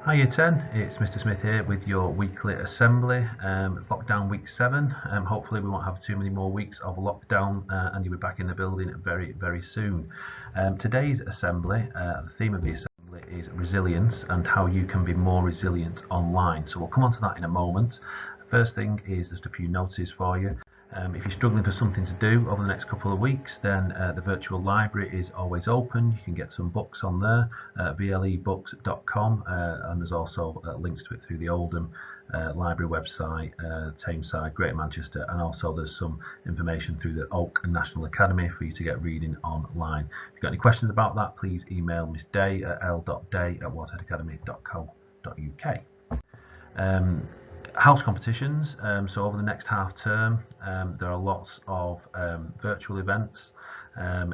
Hi Year 10, it's Mr Smith here with your weekly assembly. Lockdown week 7. Hopefully we won't have too many more weeks of lockdown and you'll be back in the building very soon. Today's assembly, the theme of the assembly is resilience and how you can be more resilient online. So we'll come on to that in a moment. First thing is just a few notices for you. If you're struggling for something to do over the next couple of weeks, then the virtual library is always open. You can get some books on there, vlebooks.com, and there's also links to it through the Oldham library website, Tameside, Greater Manchester, and also there's some information through the Oak National Academy for you to get reading online. If you've got any questions about that, please email Miss Day at l.day@waterheadacademy.co.uk. House competitions. So over the next half term, there are lots of virtual events.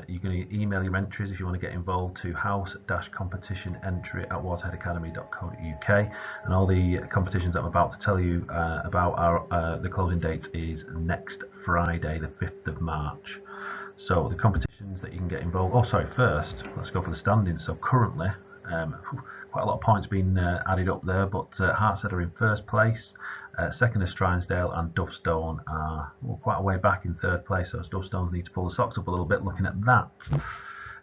You can email your entries if you want to get involved to house-competitionentry@waterheadacademy.co.uk, and all the competitions that I'm about to tell you about are the closing date is next Friday, the 5th of March. So the competitions that you can get involved. Oh, sorry. First, let's go for the standings. So currently, quite a lot of points being added up there, but Hartshead are in first place, second is Strinesdale, and Dovestone are quite a way back in third place, so Dovestone need to pull the socks up a little bit looking at that.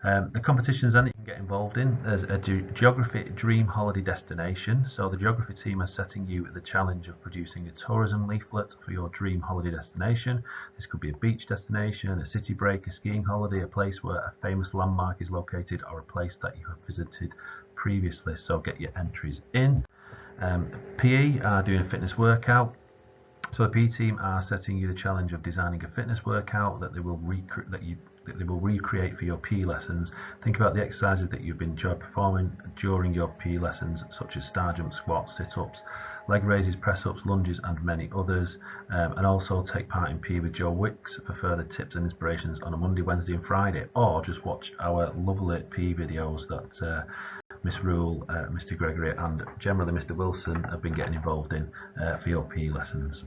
The competitions then you can get involved in, there's a geography dream holiday destination. So the geography team are setting you the challenge of producing a tourism leaflet for your dream holiday destination. This could be a beach destination, a city break, a skiing holiday, a place where a famous landmark is located, or a place that you have visited previously. So get your entries in. PE are doing a fitness workout. So the PE team are setting you the challenge of designing a fitness workout that they will recreate for your PE lessons. Think about the exercises that you've enjoyed performing during your PE lessons, such as star jumps, squats, sit-ups, leg raises, press-ups, lunges, and many others. And also take part in PE with Joe Wicks for further tips and inspirations on a Monday, Wednesday, and Friday, or just watch our lovely PE videos that Miss Rule, Mr Gregory, and generally Mr Wilson have been getting involved in for your PE lessons.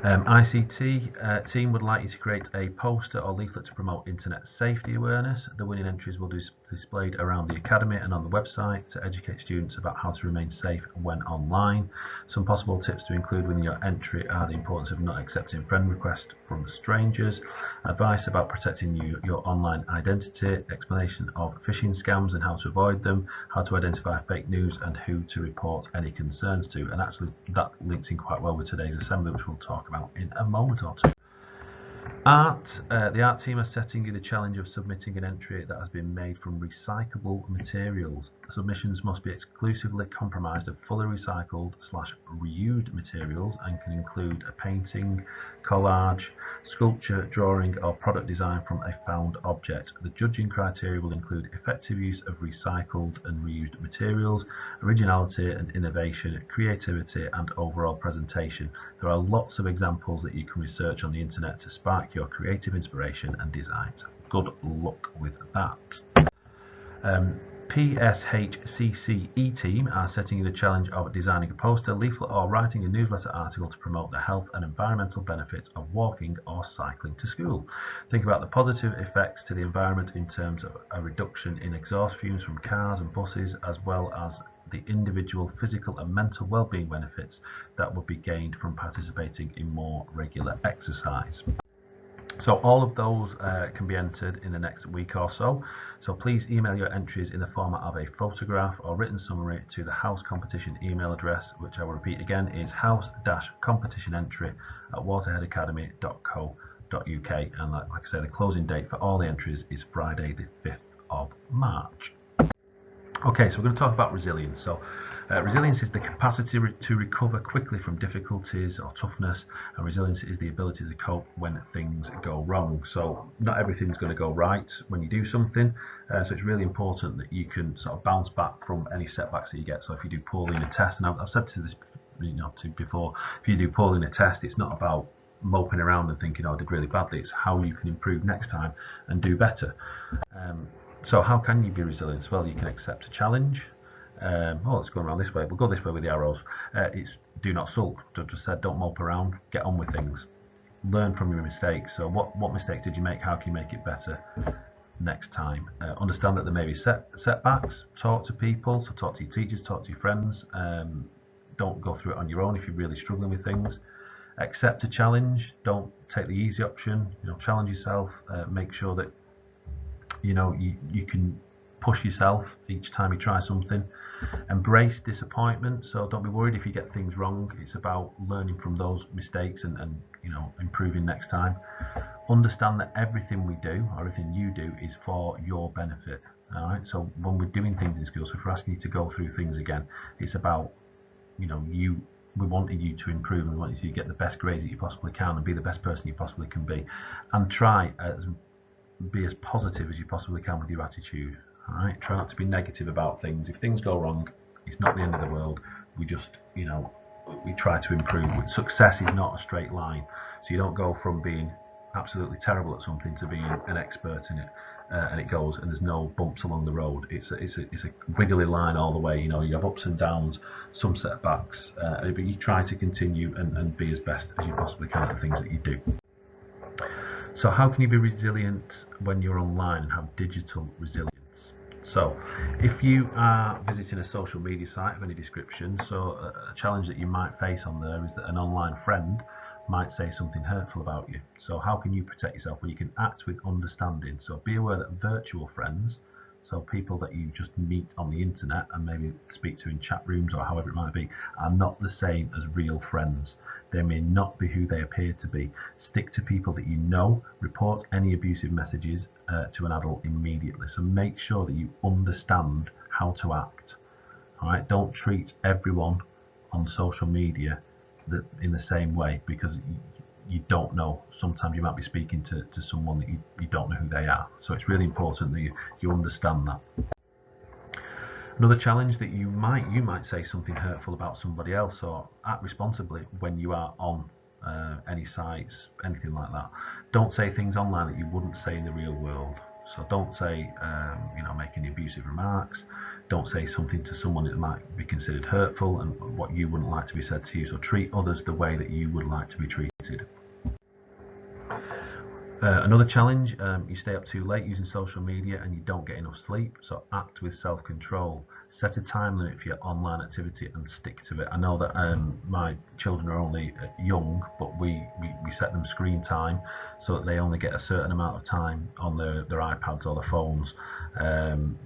ICT team would like you to create a poster or leaflet to promote internet safety awareness. The winning entries will be displayed around the academy and on the website to educate students about how to remain safe when online. Some possible tips to include within your entry are the importance of not accepting friend requests from strangers, advice about protecting your online identity, explanation of phishing scams and how to avoid them, how to identify fake news, and who to report any concerns to. And actually that links in quite well with today's assembly, which we'll talk about in a moment or two. The art team are setting you the challenge of submitting an entry that has been made from recyclable materials. Submissions must be exclusively comprised of fully recycled/reused materials and can include a painting, collage, sculpture, drawing, or product design from a found object. The judging criteria will include effective use of recycled and reused materials, originality and innovation, creativity, and overall presentation. There are lots of examples that you can research on the internet to spark your creative inspiration and designs. Good luck with that. PSHCCE team are setting you the challenge of designing a poster, leaflet, or writing a newsletter article to promote the health and environmental benefits of walking or cycling to school. Think about the positive effects to the environment in terms of a reduction in exhaust fumes from cars and buses, as well as the individual physical and mental well-being benefits that would be gained from participating in more regular exercise. So all of those can be entered in the next week or so. So please email your entries in the format of a photograph or written summary to the house competition email address, which I will repeat again is house-competitionentry@waterheadacademy.co.uk. And like I say, the closing date for all the entries is Friday the 5th of March. Okay, so we're going to talk about resilience. So resilience is the capacity to recover quickly from difficulties or toughness, and resilience is the ability to cope when things go wrong. So not everything's going to go right when you do something, so it's really important that you can sort of bounce back from any setbacks that you get. So if you do poorly in a test, and I've said to this before, if you do poorly in a test, it's not about moping around and thinking, oh, I did really badly. It's how you can improve next time and do better. So how can you be resilient? Well, you can accept a challenge. Let's go around this way. We'll go this way with the arrows. It's do not sulk. Just said, don't mope around. Get on with things. Learn from your mistakes. So what mistakes did you make? How can you make it better? next time. Understand that there may be setbacks. Talk to people, so talk to your teachers, talk to your friends. Don't go through it on your own if you're really struggling with things. Accept a challenge. Don't take the easy option. Challenge yourself. Make sure that you can push yourself each time you try something. Embrace disappointment. So don't be worried if you get things wrong. It's about learning from those mistakes and improving next time. Understand that everything we do, or everything you do, is for your benefit. All right. So when we're doing things in school, so if we're asking you to go through things again, it's about we wanted you to improve, and we want you to get the best grades that you possibly can and be the best person you possibly can be, and try be as positive as you possibly can with your attitude. All right. Try not to be negative about things. If things go wrong, it's not the end of the world. We just we try to improve. Success is not a straight line, so you don't go from being absolutely terrible at something to being an expert in it, and it goes, and there's no bumps along the road. It's a wiggly line all the way. You have ups and downs, some setbacks, but you try to continue and be as best as you possibly can at the things that you do. So how can you be resilient when you're online and have digital resilience? So if you are visiting a social media site of any description, so a challenge that you might face on there is that an online friend might say something hurtful about you. So how can you protect yourself? Well, you can act with understanding. So be aware that virtual friends, so people that you just meet on the internet and maybe speak to in chat rooms or however it might be, are not the same as real friends. They may not be who they appear to be. Stick to people that you know. Report any abusive messages to an adult immediately. So make sure that you understand how to act. All right. Don't treat everyone on social media in the same way, because you don't know. Sometimes you might be speaking to someone that you don't know who they are. So it's really important that you understand that. Another challenge that you might say something hurtful about somebody else, or act responsibly when you are on any sites, anything like that. Don't say things online that you wouldn't say in the real world. So don't say, make any abusive remarks. Don't say something to someone that might be considered hurtful and what you wouldn't like to be said to you. So treat others the way that you would like to be treated. Another challenge, you stay up too late using social media and you don't get enough sleep. So act with self-control. Set a time limit for your online activity and stick to it. I know that my children are only young, but we set them screen time so that they only get a certain amount of time on their iPads or their phones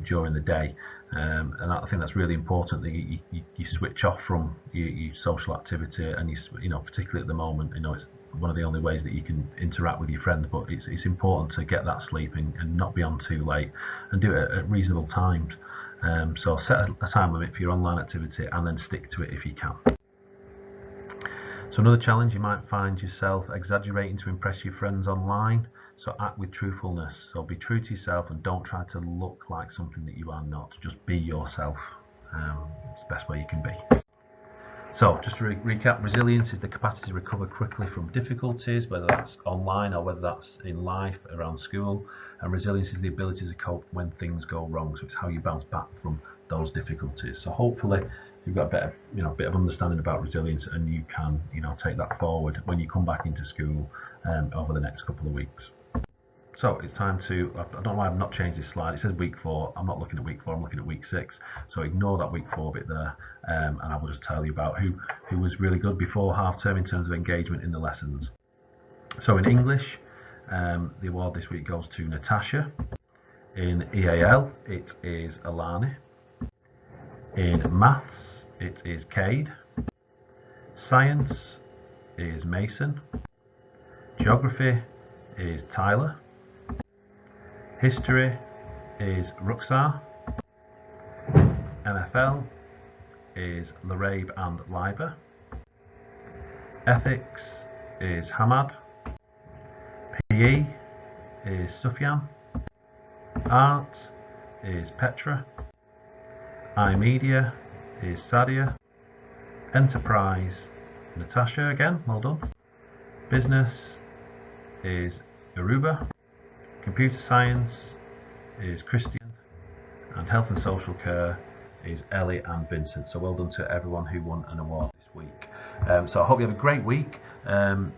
during the day. And I think that's really important, that you switch off from your social activity, and particularly at the moment, it's one of the only ways that you can interact with your friends, but it's important to get that sleep and not be on too late, and do it at reasonable times. So set a time limit for your online activity and then stick to it if you can. So another challenge, you might find yourself exaggerating to impress your friends online. So act with truthfulness. So be true to yourself and don't try to look like something that you are not. Just be yourself. It's the best way you can be. So just to recap, resilience is the capacity to recover quickly from difficulties, whether that's online or whether that's in life, around school. And resilience is the ability to cope when things go wrong. So it's how you bounce back from those difficulties. So hopefully you've got a better, bit of understanding about resilience, and you can, take that forward when you come back into school over the next couple of weeks. So it's time to, I don't know why I've not changed this slide. It says week 4. I'm not looking at week 4, I'm looking at week 6. So ignore that week 4 bit there. And I will just tell you about who was really good before half term in terms of engagement in the lessons. So in English, the award this week goes to Natasha. In EAL, it is Alani. In Maths, it is Cade. Science is Mason. Geography is Tyler. History is Ruxar. NFL is Larabe and Liber. Ethics is Hamad. PE is Sufyan. Art is Petra. iMedia is Sadia. Enterprise, Natasha again, well done. Business is Aruba. Computer science is Christian, and health and social care is Ellie and Vincent. So well done to everyone who won an award this week. So I hope you have a great week.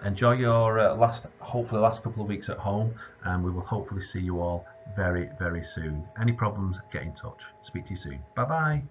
Enjoy your hopefully last couple of weeks at home, and we will hopefully see you all very, very soon. Any problems, get in touch. Speak to you soon. Bye bye.